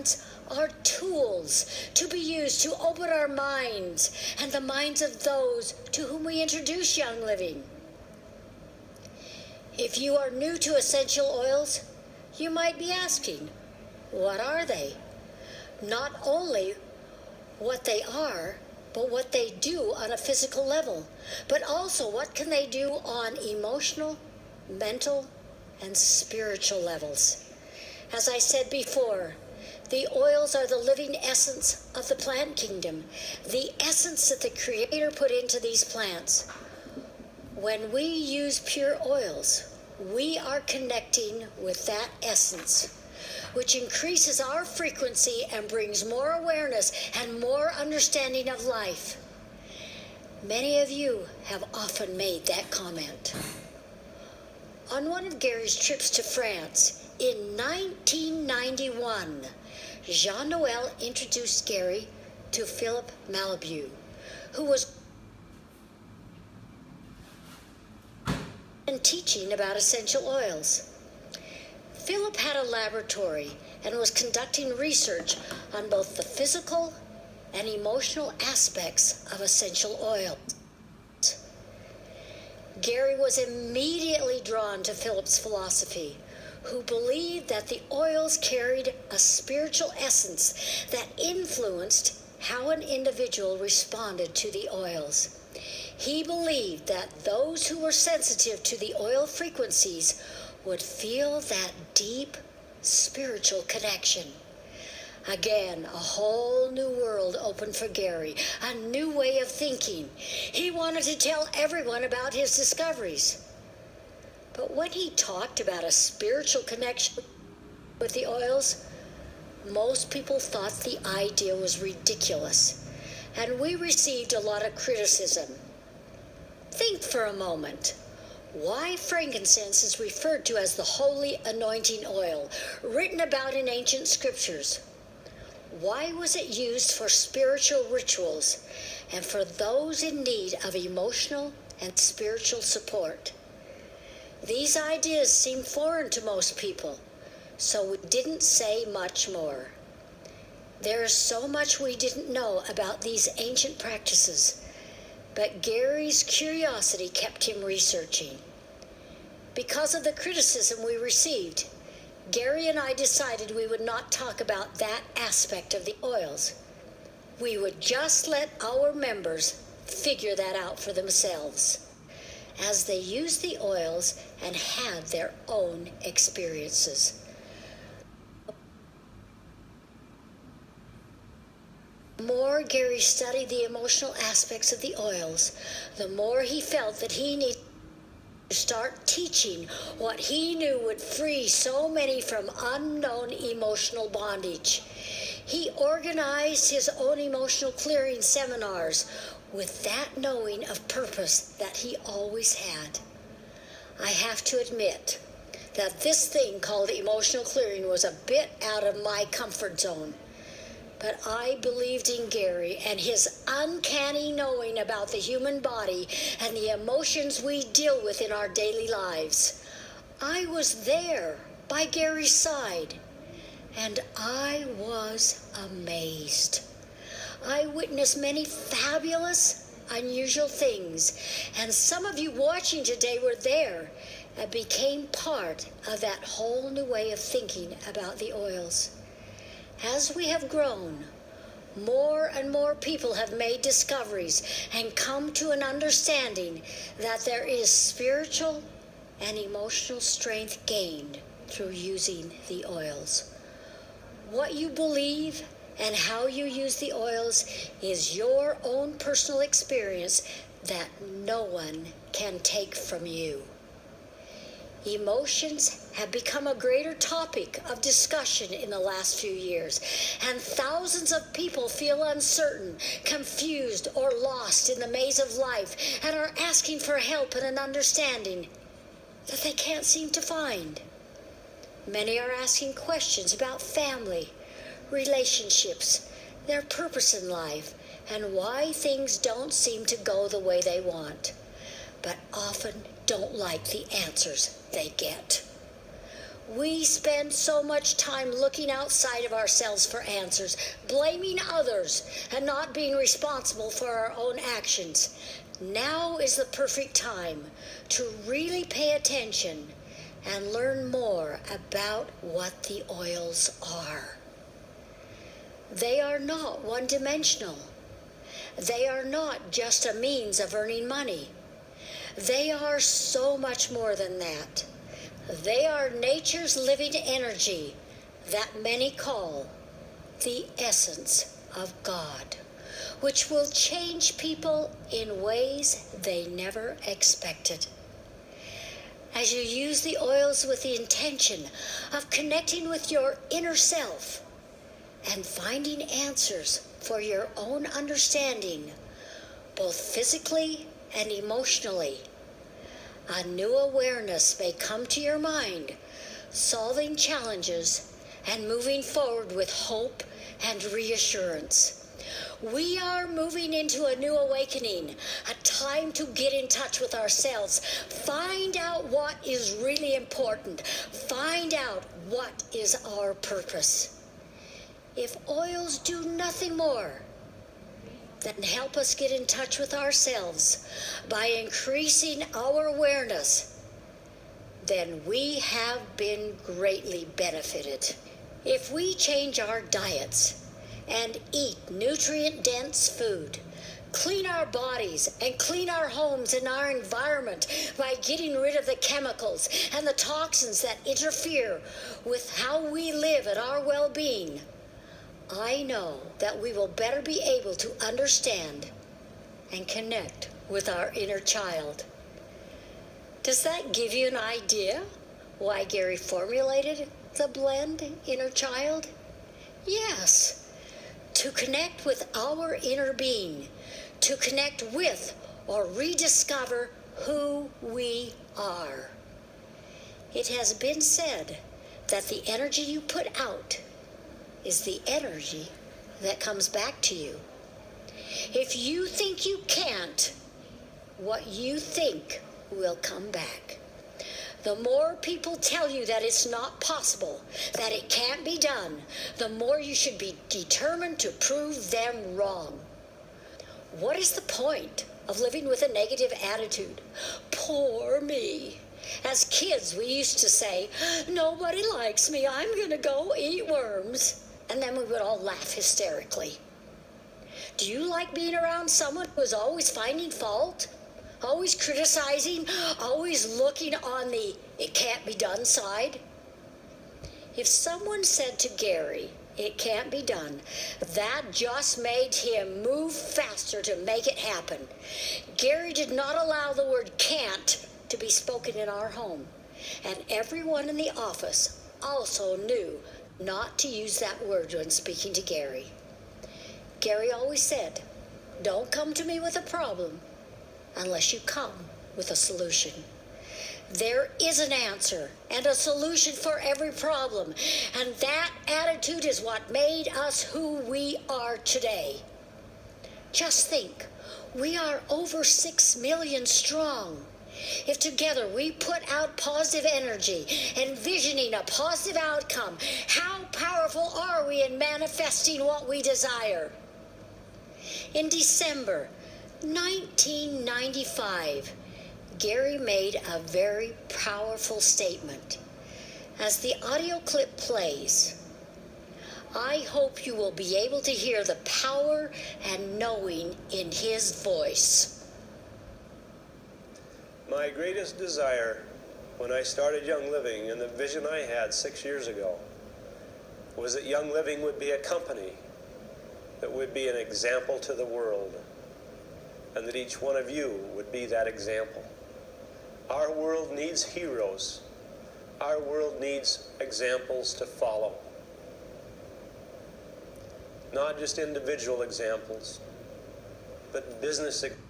plants are tools to be used to open our minds and the minds of those to whom we introduce Young Living. If you are new to essential oils, you might be asking, what are they? Not only what they are, but what they do on a physical level, but also what can they do on emotional, mental, and spiritual levels. As I said before, the oils are the living essence of the plant kingdom, the essence that the Creator put into these plants. When we use pure oils, we are connecting with that essence, which increases our frequency and brings more awareness and more understanding of life. Many of you have often made that comment. On one of Gary's trips to France in 1991, Jean-Noel introduced Gary to Philip Malibu, who was teaching about essential oils. Philip had a laboratory and was conducting research on both the physical and emotional aspects of essential oils. Gary was immediately drawn to Philip's philosophy, who believed that the oils carried a spiritual essence that influenced how an individual responded to the oils. He believed that those who were sensitive to the oil frequencies would feel that deep spiritual connection. Again, a whole new world opened for Gary, a new way of thinking. He wanted to tell everyone about his discoveries. But when he talked about a spiritual connection with the oils, most people thought the idea was ridiculous, and we received a lot of criticism. Think for a moment. Why frankincense is referred to as the holy anointing oil, written about in ancient scriptures. Why was it used for spiritual rituals and for those in need of emotional and spiritual support? These ideas seemed foreign to most people, so we didn't say much more. There is so much we didn't know about these ancient practices, but Gary's curiosity kept him researching. Because of the criticism we received, Gary and I decided we would not talk about that aspect of the oils. We would just let our members figure that out for themselves as they used the oils and had their own experiences. The more Gary studied the emotional aspects of the oils, the more he felt that he needed to start teaching what he knew would free so many from unknown emotional bondage. He organized his own emotional clearing seminars with that knowing of purpose that he always had. I have to admit that this thing called emotional clearing was a bit out of my comfort zone. But I believed in Gary and his uncanny knowing about the human body and the emotions we deal with in our daily lives. I was there by Gary's side, and I was amazed. I witnessed many fabulous, unusual things, and some of you watching today were there and became part of that whole new way of thinking about the oils. As we have grown, more and more people have made discoveries and come to an understanding that there is spiritual and emotional strength gained through using the oils. What you believe and how you use the oils is your own personal experience that no one can take from you. Emotions have become a greater topic of discussion in the last few years, and thousands of people feel uncertain, confused, or lost in the maze of life and are asking for help and an understanding that they can't seem to find. Many are asking questions about family, relationships, their purpose in life, and why things don't seem to go the way they want, but often don't like the answers they get. We spend so much time looking outside of ourselves for answers, blaming others, and not being responsible for our own actions. Now is the perfect time to really pay attention and learn more about what the oils are. They are not one-dimensional. They are not just a means of earning money. They are so much more than that. They are nature's living energy that many call the essence of God, which will change people in ways they never expected. As you use the oils with the intention of connecting with your inner self and finding answers for your own understanding, both physically and emotionally, a new awareness may come to your mind, solving challenges and moving forward with hope and reassurance. We are moving into a new awakening, a time to get in touch with ourselves, find out what is really important, find out what is our purpose. If oils do nothing more than help us get in touch with ourselves by increasing our awareness, then we have been greatly benefited. If we change our diets and eat nutrient-dense food, clean our bodies and clean our homes and our environment by getting rid of the chemicals and the toxins that interfere with how we live and our well-being, I know that we will better be able to understand and connect with our inner child. Does that give you an idea why Gary formulated the blend Inner Child? Yes, to connect with our inner being, to connect with or rediscover who we are. It has been said that the energy you put out is the energy that comes back to you. If you think you can't, what you think will come back. The more people tell you that it's not possible, that it can't be done, the more you should be determined to prove them wrong. What is the point of living with a negative attitude? Poor me. As kids, we used to say, nobody likes me, I'm gonna go eat worms. And then we would all laugh hysterically. Do you like being around someone who is always finding fault? Always criticizing? Always looking on the it can't be done side? If someone said to Gary, it can't be done, that just made him move faster to make it happen. Gary did not allow the word can't to be spoken in our home. And everyone in the office also knew not to use that word when speaking to Gary. Gary always said, don't come to me with a problem unless you come with a solution. There is an answer and a solution for every problem, and that attitude is what made us who we are today. Just think, we are over 6 million strong. If together we put out positive energy, envisioning a positive outcome, how powerful are we in manifesting what we desire? In December 1995, Gary made a very powerful statement. As the audio clip plays, I hope you will be able to hear the power and knowing in his voice. My greatest desire when I started Young Living and the vision I had 6 years ago was that Young Living would be a company that would be an example to the world, and that each one of you would be that example. Our world needs heroes. Our world needs examples to follow. Not just individual examples, but business examples.